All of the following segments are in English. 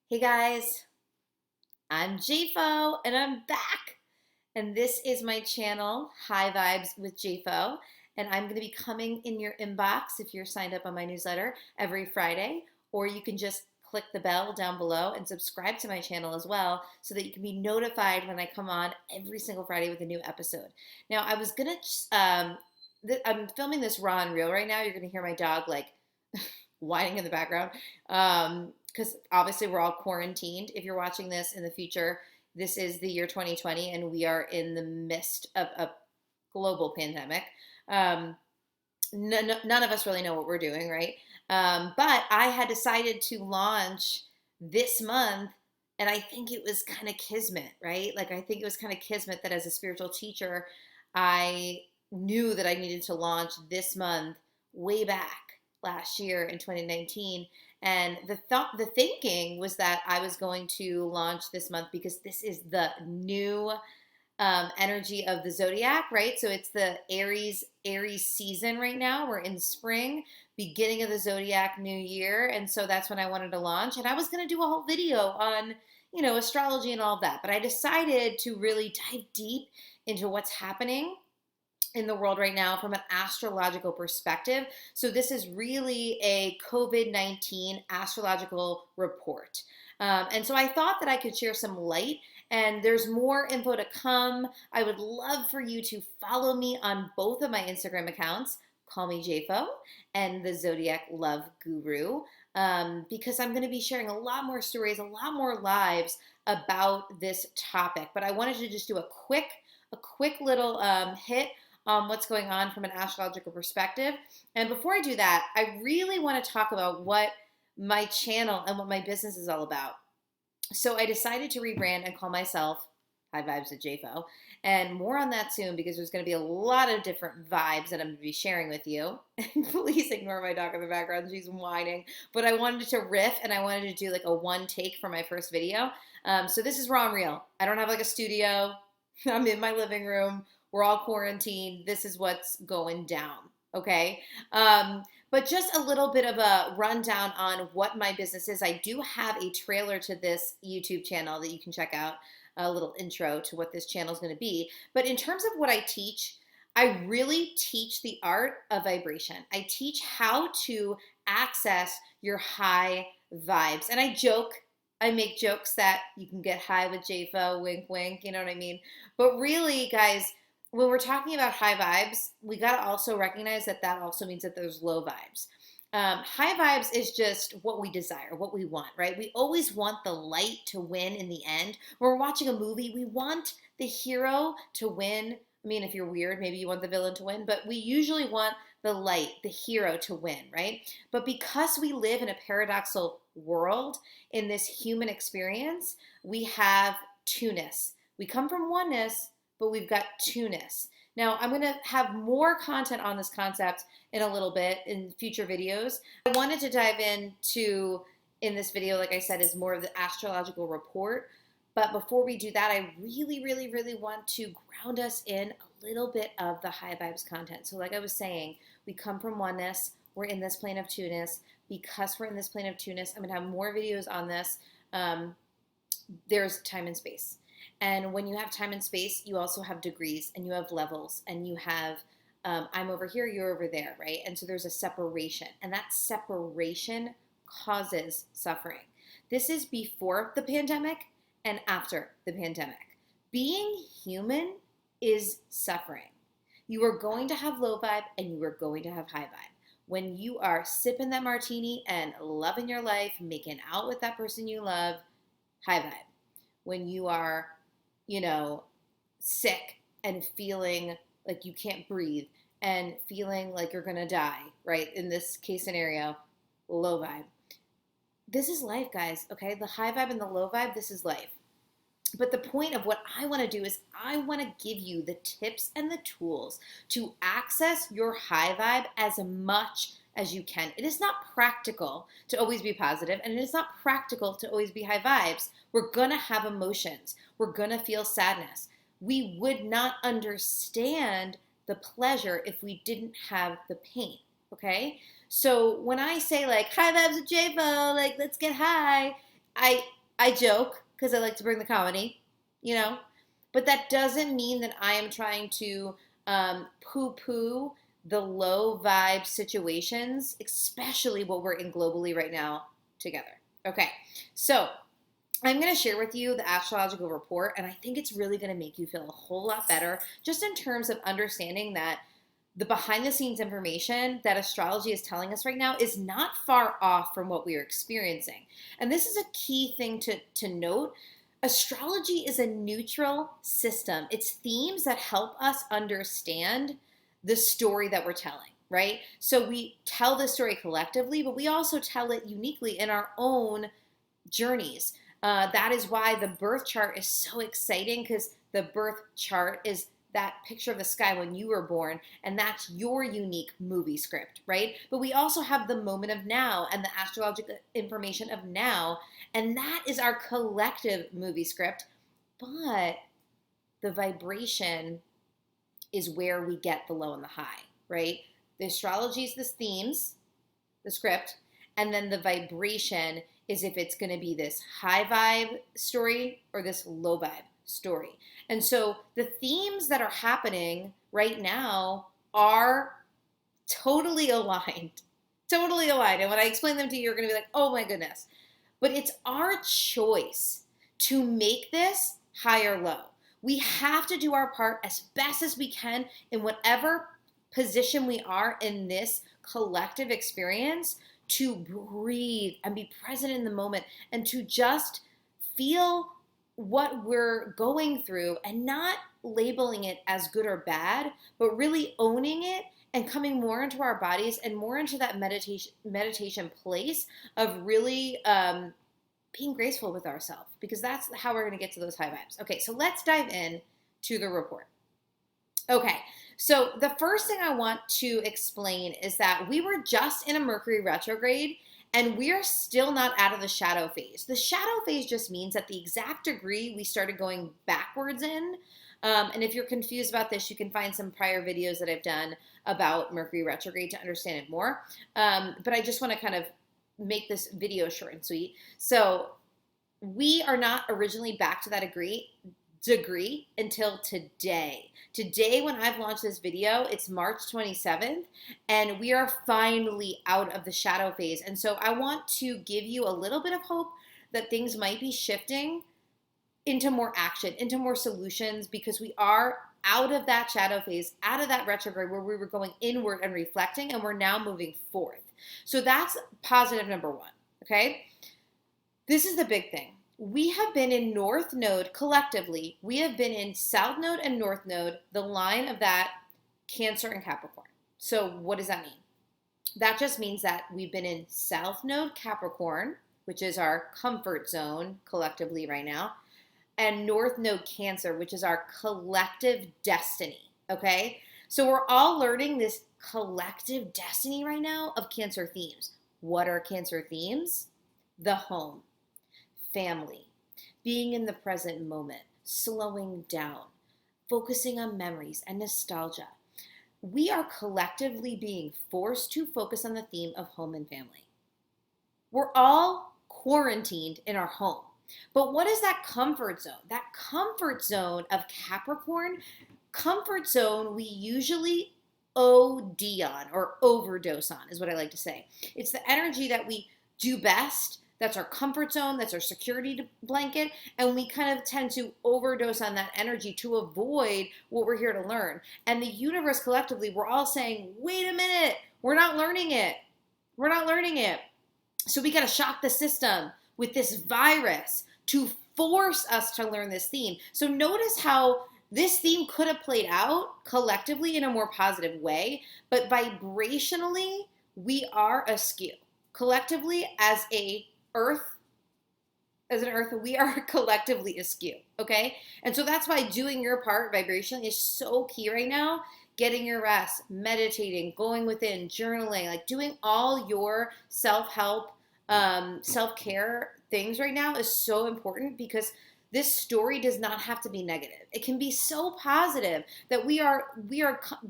Hey guys, I'm JFO and I'm back. And this is my channel, High Vibes with JFO. And I'm going to be coming in your inbox if you're signed up on my newsletter every Friday, or you can just click the bell down below and subscribe to my channel as well so that you can be notified when I come on every single Friday with a new episode. Now, I was going to, I'm filming this raw and real right now. You're going to hear my dog like whining in the background. Because obviously we're all quarantined. If you're watching this in the future, this is the year 2020, and we are in the midst of a global pandemic. None of us really know what we're doing, right? But I had decided to launch this month, and I think it was kind of kismet, right? Like, I think it was kind of kismet that as a spiritual teacher, I knew that I needed to launch this month way back last year in 2019. And the thinking was that I was going to launch this month because this is the new energy of the zodiac, right? So it's the Aries season right now. We're in spring, beginning of the zodiac new year, and so that's when I wanted to launch. And I was going to do a whole video on, astrology and all of that, but I decided to really dive deep into what's happening in the world right now from an astrological perspective. So this is really a COVID-19 astrological report. And so I thought that I could share some light, and there's more info to come. I would love for you to follow me on both of my Instagram accounts, Call Me JFO and the Zodiac Love Guru, because I'm going to be sharing a lot more stories, a lot more lives about this topic. But I wanted to just do a quick little hit on what's going on from an astrological perspective. And before I do that, I really want to talk about what my channel and what my business is all about. So I decided to rebrand and call myself High Vibes with JFO. And more on that soon, because there's going to be a lot of different vibes that I'm going to be sharing with you. And please ignore my dog in the background. She's whining. But I wanted to riff, and I wanted to do like a one take for my first video. So this is raw and real. I don't have like a studio. I'm in my living room. We're all quarantined. This is what's going down. Okay. But just a little bit of a rundown on what my business is. I do have a trailer to this YouTube channel that you can check out, a little intro to what this channel is going to be. But in terms of what I teach, I really teach the art of vibration. I teach how to access your high vibes. And I make jokes that you can get high with JFO, wink, wink, you know what I mean? But really, guys, when we're talking about high vibes, we got to also recognize that that also means that there's low vibes. High vibes is just what we desire, what we want, right? We always want the light to win in the end. When we're watching a movie, we want the hero to win. I mean, if you're weird, maybe you want the villain to win, but we usually want the light, the hero to win, right? But because we live in a paradoxical world, in this human experience, we have two-ness. We come from oneness, but we've got two-ness. Now, I'm going to have more content on this concept in a little bit in future videos. I wanted to dive into, in this video, like I said, is more of the astrological report. But before we do that, I really, really, really want to ground us in a little bit of the high vibes content. So like I was saying, we come from oneness. We're in this plane of two-ness. Because we're in this plane of two-ness, I'm going to have more videos on this. There's time and space. And when you have time and space, you also have degrees and you have levels and you have, I'm over here, you're over there, right? And so there's a separation, and that separation causes suffering. This is before the pandemic and after the pandemic. Being human is suffering. You are going to have low vibe and you are going to have high vibe. When you are sipping that martini and loving your life, making out with that person you love, high vibe. When you are sick and feeling like you can't breathe and feeling like you're going to die, right? In this case scenario, low vibe. This is life, guys, okay? The high vibe and the low vibe, this is life. But the point of what I want to do is I want to give you the tips and the tools to access your high vibe as much as you can. It is not practical to always be positive, and it is not practical to always be high vibes. We're going to have emotions. We're going to feel sadness. We would not understand the pleasure if we didn't have the pain, okay? So when I say like high vibes with JFO, like let's get high, I joke because I like to bring the comedy, you know, but that doesn't mean that I am trying to poo-poo the low vibe situations, especially what we're in globally right now together. Okay, so I'm going to share with you the astrological report, and I think it's really going to make you feel a whole lot better just in terms of understanding that the behind the scenes information that astrology is telling us right now is not far off from what we are experiencing. And this is a key thing to note. Astrology is a neutral system. It's themes that help us understand the story that we're telling, right? So we tell the story collectively, but we also tell it uniquely in our own journeys. That is why the birth chart is so exciting, because the birth chart is that picture of the sky when you were born, and that's your unique movie script, right? But we also have the moment of now and the astrological information of now, and that is our collective movie script. But the vibration is where we get the low and the high, right? The astrology is the themes, the script, and then the vibration is if it's going to be this high vibe story or this low vibe story. And so the themes that are happening right now are totally aligned. Totally aligned. And when I explain them to you, you're going to be like, oh my goodness. But it's our choice to make this high or low. We have to do our part as best as we can in whatever position we are in this collective experience, to breathe and be present in the moment and to just feel what we're going through and not labeling it as good or bad, but really owning it and coming more into our bodies and more into that meditation place of really being graceful with ourselves, because that's how we're going to get to those high vibes. Okay, so let's dive in to the report. Okay, so the first thing I want to explain is that we were just in a Mercury retrograde, and we are still not out of the shadow phase. The shadow phase just means that the exact degree we started going backwards in, and if you're confused about this, you can find some prior videos that I've done about Mercury retrograde to understand it more. But I just want to kind of make this video short and sweet. So we are not originally back to that degree until today. Today, when I've launched this video, it's March 27th, and we are finally out of the shadow phase. And so I want to give you a little bit of hope that things might be shifting into more action, into more solutions, because we are out of that shadow phase, out of that retrograde where we were going inward and reflecting, and we're now moving forth. So that's positive number one, okay? This is the big thing. We have been in North Node collectively. We have been in South Node and North Node, the line of that Cancer and Capricorn. So what does that mean? That just means that we've been in South Node Capricorn, which is our comfort zone collectively right now, and North Node Cancer, which is our collective destiny, okay? So we're all learning this collective destiny right now of Cancer themes. What are Cancer themes? The home, family, being in the present moment, slowing down, focusing on memories and nostalgia. We are collectively being forced to focus on the theme of home and family. We're all quarantined in our home. But what is that comfort zone? That comfort zone of Capricorn, comfort zone we usually OD on, or overdose on, is what I like to say. It's the energy that we do best. That's our comfort zone. That's our security blanket. And we kind of tend to overdose on that energy to avoid what we're here to learn. And the universe collectively, we're all saying, wait a minute, we're not learning it. We're not learning it. So we got to shock the system with this virus to force us to learn this theme. So notice how this theme could have played out collectively in a more positive way, but vibrationally, we are askew. Collectively, as an earth, we are collectively askew, okay? And so that's why doing your part vibrationally is so key right now. Getting your rest, meditating, going within, journaling, like doing all your self-help, self-care things right now is so important, because this story does not have to be negative. It can be so positive that we are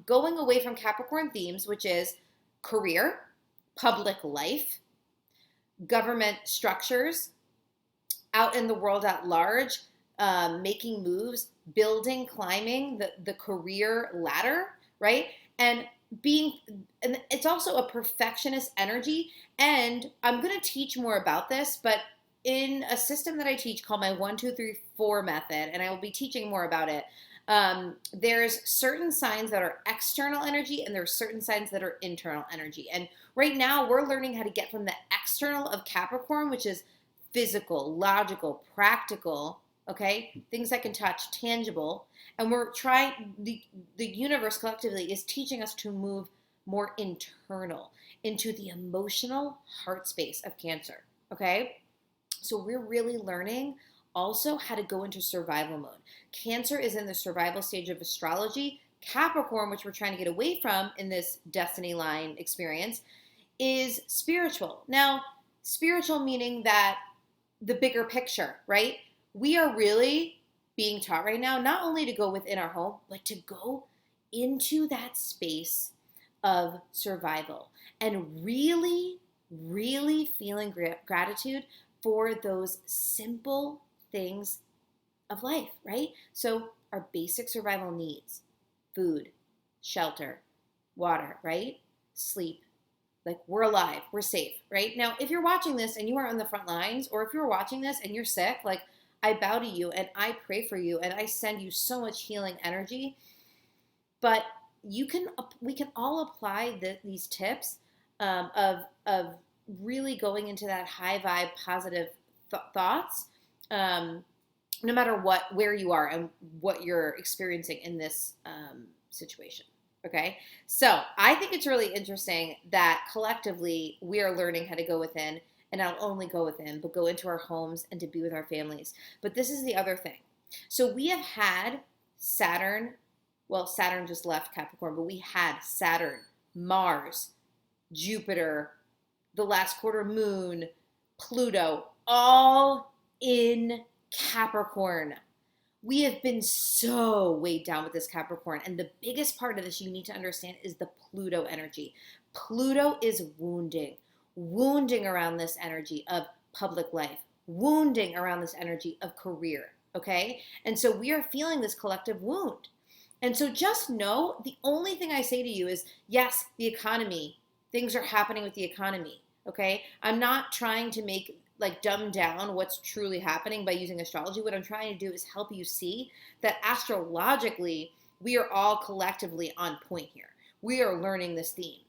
going away from Capricorn themes, which is career, public life, government structures, out in the world at large, making moves, building, climbing the career ladder, right? And and it's also a perfectionist energy. And I'm going to teach more about this, but in a system that I teach called my 1, 2, 3, 4 method, and I will be teaching more about it. There's certain signs that are external energy, and there's certain signs that are internal energy. And right now, we're learning how to get from the external of Capricorn, which is physical, logical, practical, okay, things that can touch, tangible. And we're trying, the universe collectively is teaching us to move more internal into the emotional heart space of Cancer, okay? So we're really learning also how to go into survival mode. Cancer is in the survival stage of astrology. Capricorn, which we're trying to get away from in this destiny line experience, is spiritual. Now, spiritual meaning that the bigger picture, right? We are really being taught right now not only to go within our home, but to go into that space of survival and really, really feeling gratitude for those simple things of life, right? So our basic survival needs, food, shelter, water, right? Sleep. Like, we're alive, we're safe, right? Now, if you're watching this and you are on the front lines, or if you're watching this and you're sick, like, I bow to you and I pray for you and I send you so much healing energy. But we can all apply these tips of really going into that high vibe, positive thoughts, no matter where you are and what you're experiencing in this situation. Okay, so I think it's really interesting that collectively we are learning how to go within, and not only go within, but go into our homes and to be with our families. But this is the other thing. So we have had Saturn, well, Saturn just left Capricorn, but we had Saturn, Mars, Jupiter, the last quarter moon, Pluto, all in Capricorn. We have been so weighed down with this Capricorn. And the biggest part of this you need to understand is the Pluto energy. Pluto is wounding around this energy of public life, wounding around this energy of career, okay? And so we are feeling this collective wound. And so just know, the only thing I say to you is, yes, the economy, things are happening with the economy, okay? I'm not trying to dumb down what's truly happening by using astrology. What I'm trying to do is help you see that astrologically, we are all collectively on point here. We are learning this theme.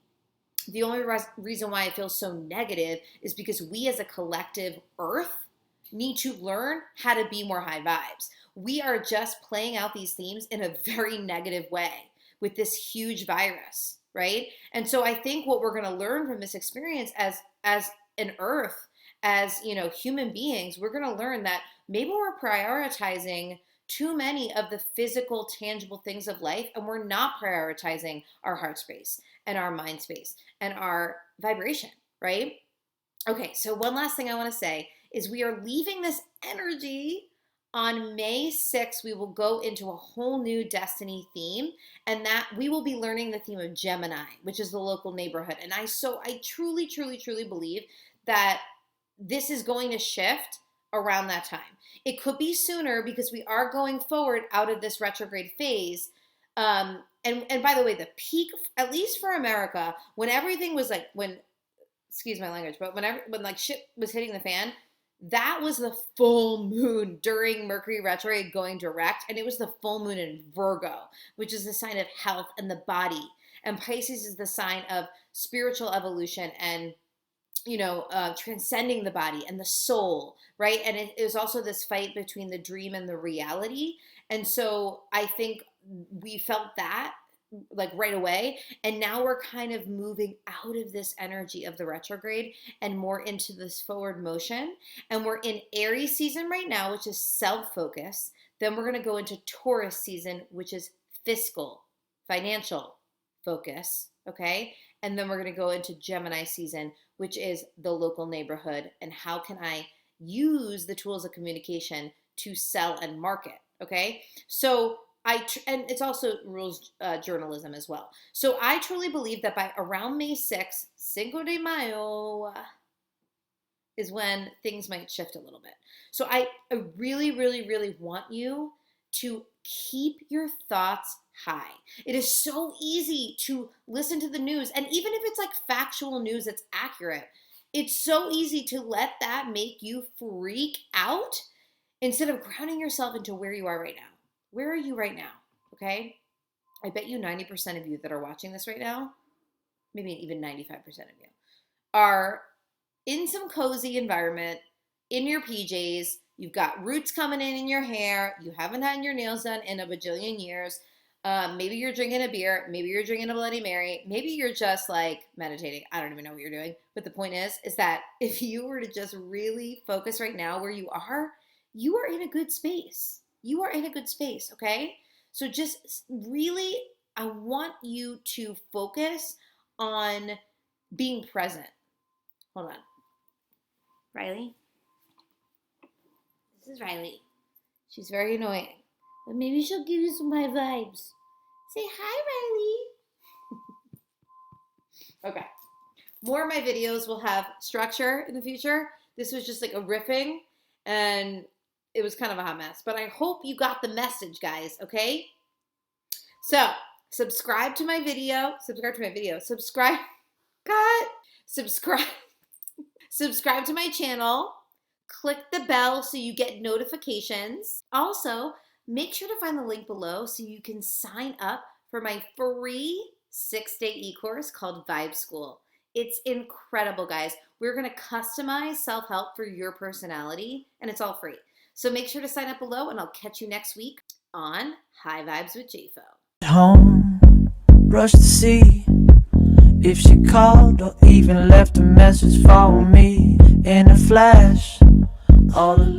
The only reason why I feel so negative is because we as a collective Earth need to learn how to be more high vibes. We are just playing out these themes in a very negative way with this huge virus, right? And so I think what we're going to learn from this experience as an Earth, as human beings, we're going to learn that maybe we're prioritizing too many of the physical, tangible things of life, and we're not prioritizing our heart space and our mind space and our vibration, right? Okay, so one last thing I want to say is we are leaving this energy on May 6th. We will go into a whole new destiny theme, and that we will be learning the theme of Gemini, which is the local neighborhood. And I truly, truly, truly believe that this is going to shift around that time. It could be sooner because we are going forward out of this retrograde phase. And by the way, the peak, at least for America, when everything was excuse my language, but when shit was hitting the fan, that was the full moon during Mercury retrograde going direct. And it was the full moon in Virgo, which is the sign of health and the body. And Pisces is the sign of spiritual evolution and transcending the body and the soul, right? And it is also this fight between the dream and the reality. And so I think we felt that right away. And now we're kind of moving out of this energy of the retrograde and more into this forward motion. And we're in Aries season right now, which is self-focus. Then we're going to go into Taurus season, which is fiscal, financial focus, okay? And then we're going to go into Gemini season, which is the local neighborhood, and how can I use the tools of communication to sell and market, okay? So and it's also rules journalism as well. So I truly believe that by around May 6th, Cinco de Mayo, is when things might shift a little bit. So I really, really, really want you to keep your thoughts high. It is so easy to listen to the news, and even if it's like factual news that's accurate, it's so easy to let that make you freak out instead of grounding yourself into where you are right now. Where are you right now? Okay? I bet you 90% of you that are watching this right now, maybe even 95% of you, are in some cozy environment, in your PJs. You've got roots coming in your hair. You haven't had your nails done in a bajillion years. Maybe you're drinking a beer. Maybe you're drinking a Bloody Mary. Maybe you're just like meditating. I don't even know what you're doing. But the point is that if you were to just really focus right now where you are in a good space. You are in a good space, okay? So just really, I want you to focus on being present. Hold on. Riley? This is Riley. She's very annoying. But maybe she'll give you some high vibes. Say hi, Riley. Okay. More of my videos will have structure in the future. This was just like a riffing, and it was kind of a hot mess. But I hope you got the message, guys, okay? So, subscribe to my video. Subscribe. Cut. Subscribe to my channel. Click the bell so you get notifications. Also, make sure to find the link below so you can sign up for my free 6-day e-course called Vibe School. It's incredible, guys. We're going to customize self-help for your personality, and it's all free. So make sure to sign up below, and I'll catch you next week on High Vibes with JFO. Home, rush to see if she called or even left a message for me in a flash. All alone.